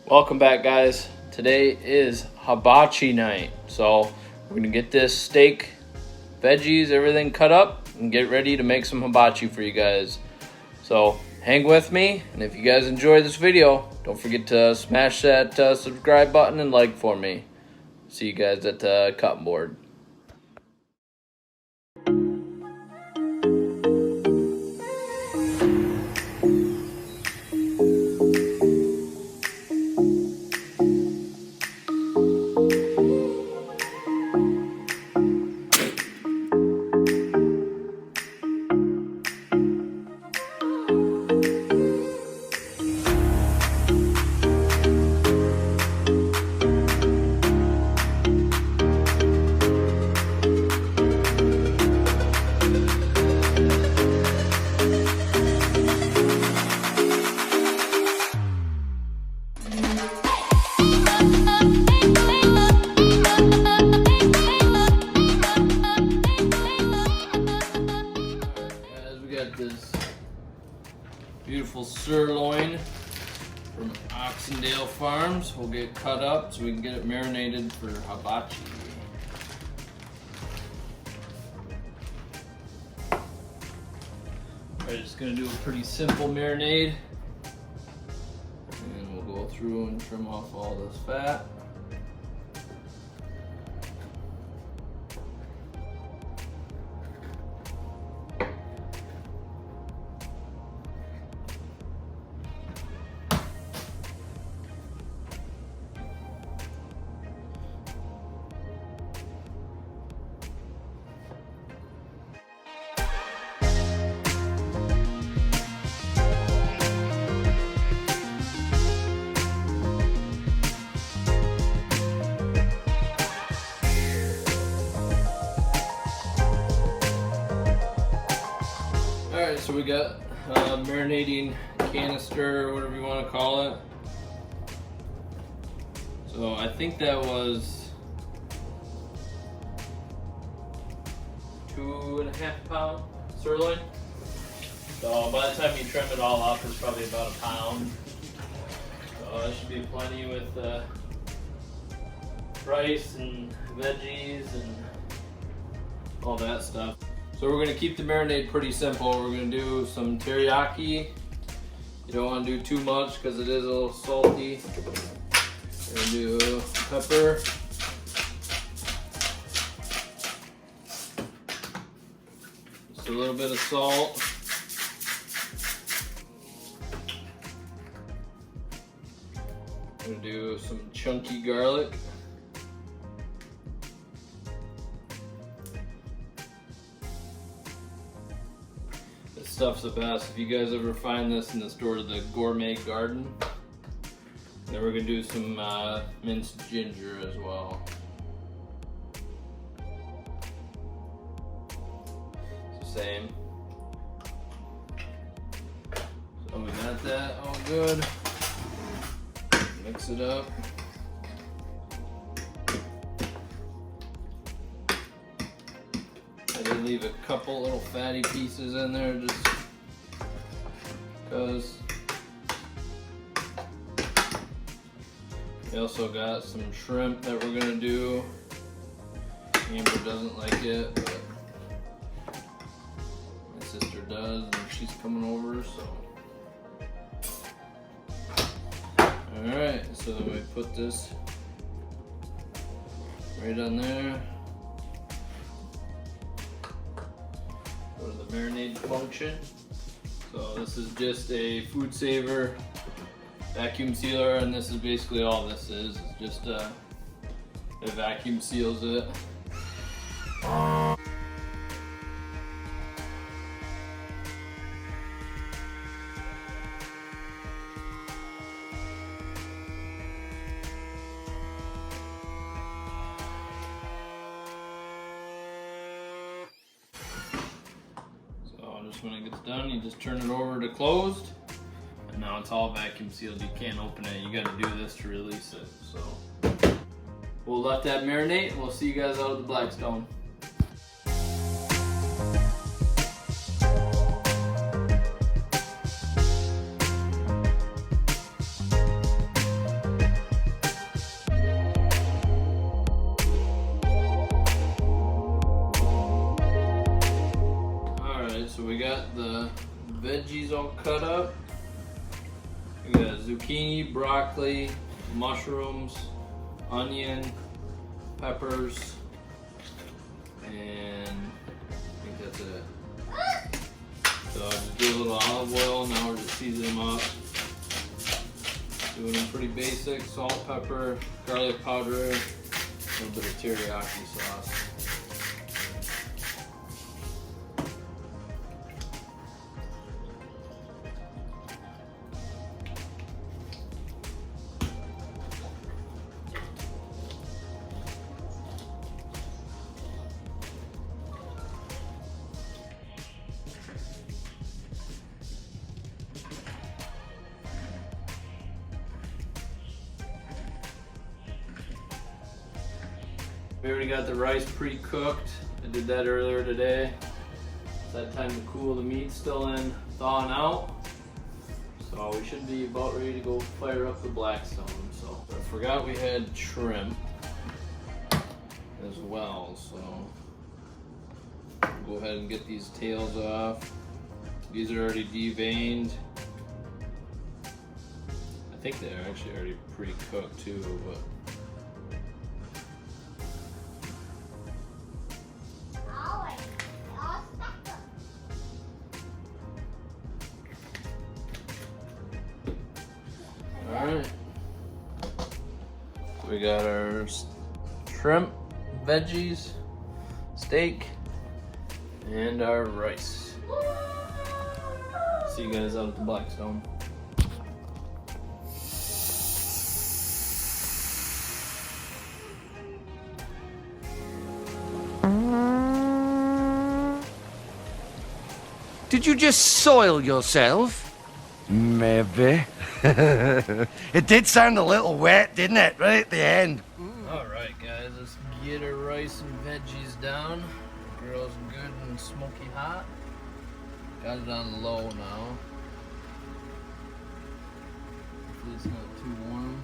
Welcome back, guys. Today is hibachi night, so we're gonna get this steak, veggies, everything cut up and get ready to make some hibachi for you guys. So hang with me, and if you guys enjoy this video, don't forget to smash that subscribe button and like for me. See you guys at the cutting board. This beautiful sirloin from Oxendale Farms will get cut up so we can get it marinated for hibachi. Alright, just gonna do a pretty simple marinade, and we'll go through and trim off all this fat. Alright, so we got marinating canister, or whatever you want to call it. So I think that was 2.5 pound sirloin. So by the time you trim it all up, it's probably about a pound. So that should be plenty with rice and veggies and all that stuff. So we're going to keep the marinade pretty simple. We're going to do some teriyaki. You don't want to do too much because it is a little salty. We're going to do pepper. Just a little bit of salt. I'm going to do some chunky garlic. Stuff's the best. If you guys ever find this in the store, the Gourmet Garden. Then we're gonna do some minced ginger as well. It's the same. So we got that all good. Mix it up. I did leave a couple little fatty pieces in there just because. We also got some shrimp that we're gonna do. Amber doesn't like it, but my sister does, and she's coming over, so. Alright, so then we put this right on there. Go to the marinade function. So this is just a food saver vacuum sealer, and this is basically all this is. It's just it vacuum seals it. When it gets done, you just turn it over to closed, and now it's all vacuum sealed. You can't open it. You got to do this to release it. So we'll let that marinate, and we'll see you guys out at the Blackstone. veggies all cut up. We got zucchini, broccoli, mushrooms, onion, peppers, and I think that's it. So I just do a little olive oil. Now we're just seasoning them up. Doing them pretty basic: salt, pepper, garlic powder, a little bit of teriyaki sauce. We already got the rice pre-cooked. I did that earlier today. It's that time to cool the meat still in, thawing out. So we should be about ready to go fire up the Blackstone. So I forgot we had shrimp as well. So we'll go ahead and get these tails off. These are already deveined. I think they're actually already pre-cooked too, but alright, we got our shrimp, veggies, steak, and our rice. See you guys out at the Blackstone. Did you just soil yourself? Maybe. It did sound a little wet, didn't it? Right at the end. Alright guys, let's get our rice and veggies down. The grill's good and smoky hot. Got it on low now. Hopefully it's not too warm.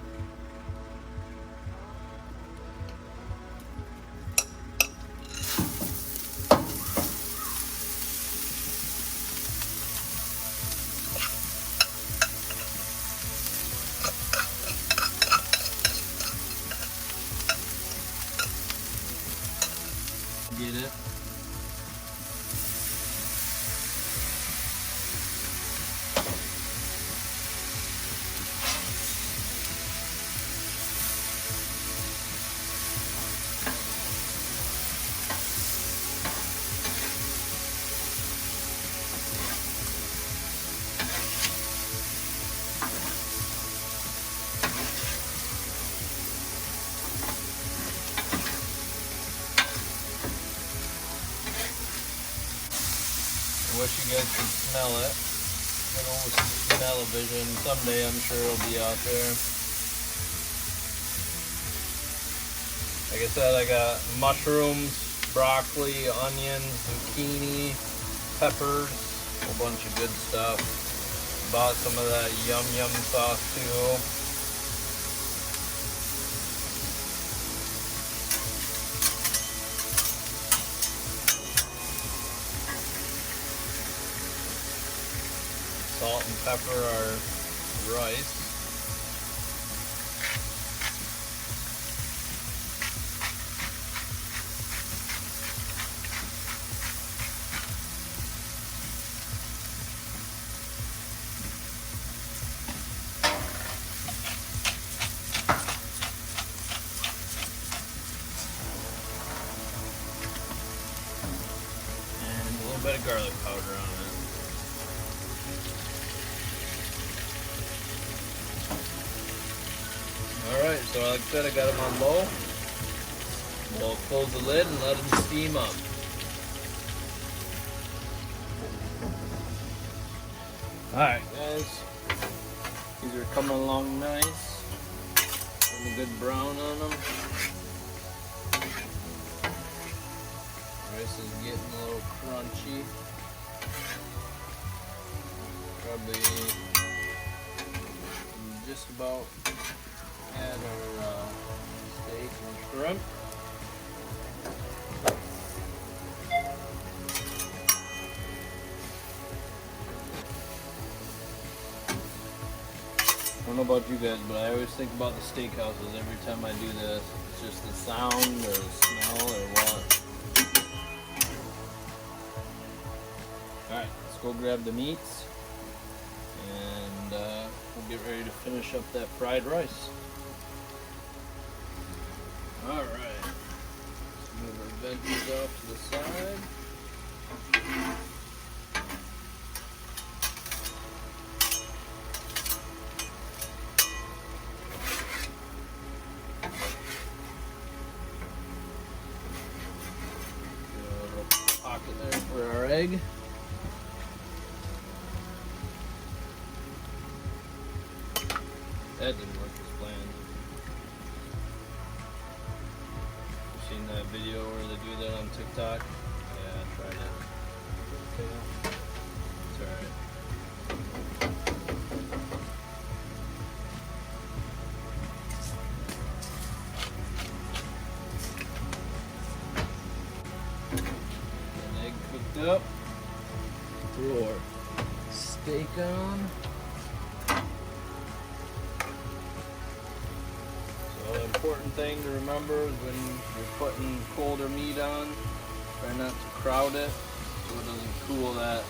Get it. I wish you guys could smell it. I can almost smell a vision. Someday I'm sure it'll be out there. Like I said, I got mushrooms, broccoli, onions, zucchini, peppers, a whole bunch of good stuff. Bought some of that yum yum sauce too. Salt and pepper our rice. And a little bit of garlic powder on it. Alright, so like I said, I got them on low. We'll close the lid and let them steam up. Alright guys, these are coming along nice. Getting a good brown on them. Rice is getting a little crunchy. Probably just about add our steak and shrimp. about you guys, but I always think about the steakhouses every time I do this. It's just the sound or the smell or what. Alright, let's go grab the meats and we'll get ready to finish up that fried rice. Alright, let's move our veggies off to the side. Pocket there for our egg. That didn't work as planned. You seen that video where they do that on TikTok? Yeah, I tried it. Okay. It's alright. Up, throw our steak on. So the important thing to remember is when you're putting colder meat on, try not to crowd it so it doesn't cool that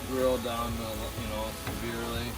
grill down, severely.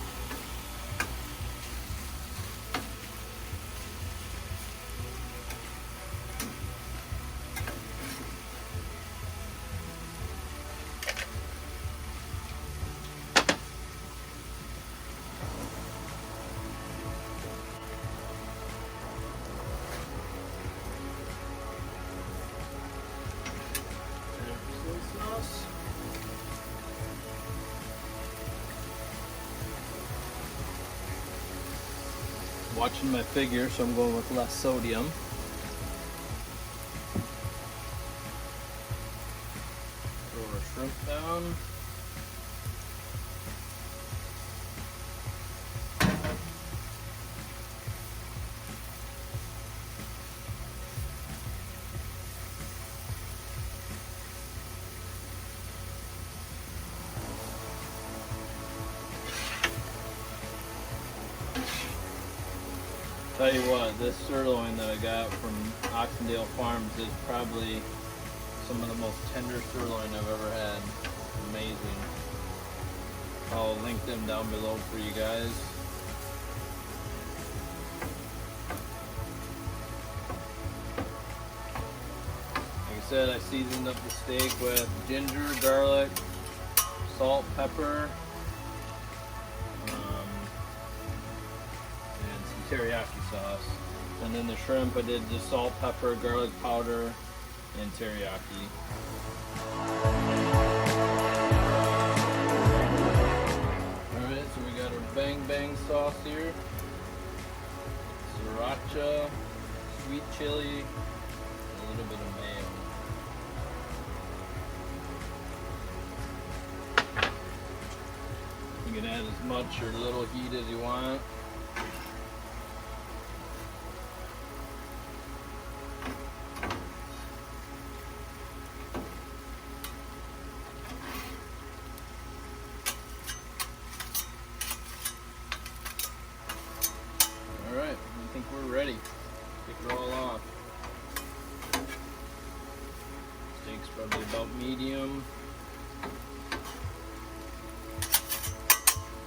Watching my figure, so I'm going with less sodium. Throw our shrimp down. Tell you what, this sirloin that I got from Oxendale Farms is probably some of the most tender sirloin I've ever had. Amazing. I'll link them down below for you guys. Like I said, I seasoned up the steak with ginger, garlic, salt, pepper, teriyaki sauce. And then the shrimp I did just salt, pepper, garlic powder, and teriyaki. Alright, so we got our bang bang sauce here. Sriracha, sweet chili, and a little bit of mayo. You can add as much or little heat as you want. Alright, I think we're ready. Kick it all off. Steak's probably about medium.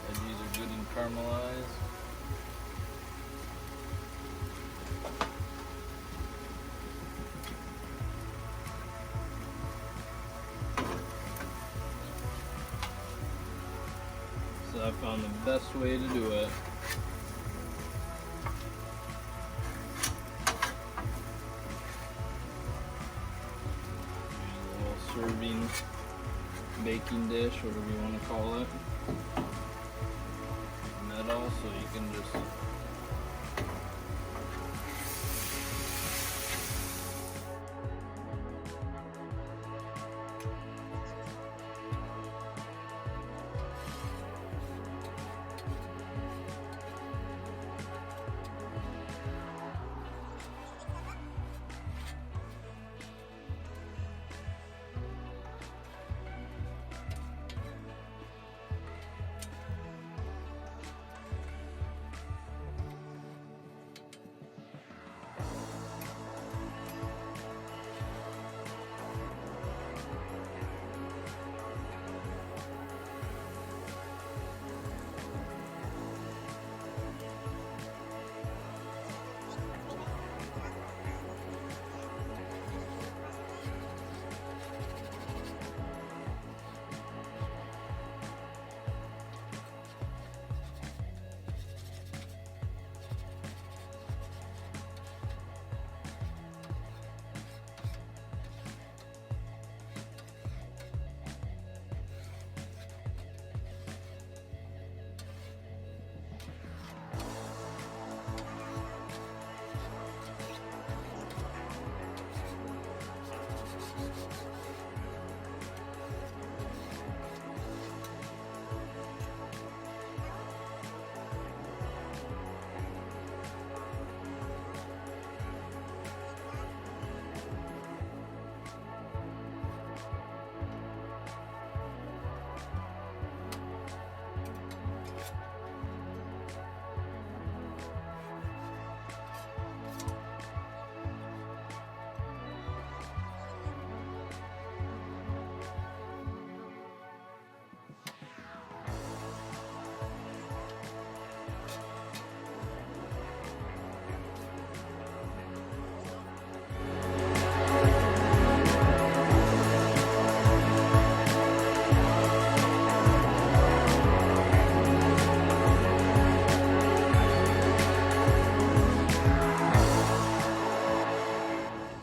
Veggies are good and caramelized. So I found the best way to do it. Serving baking dish, whatever you want to call it. Metal, so you can just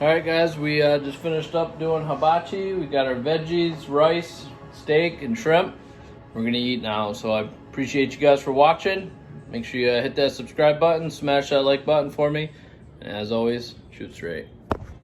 Alright guys, we just finished up doing hibachi. We got our veggies, rice, steak, and shrimp. We're gonna eat now, so I appreciate you guys for watching. Make sure you hit that subscribe button, smash that like button for me, and as always, shoot straight.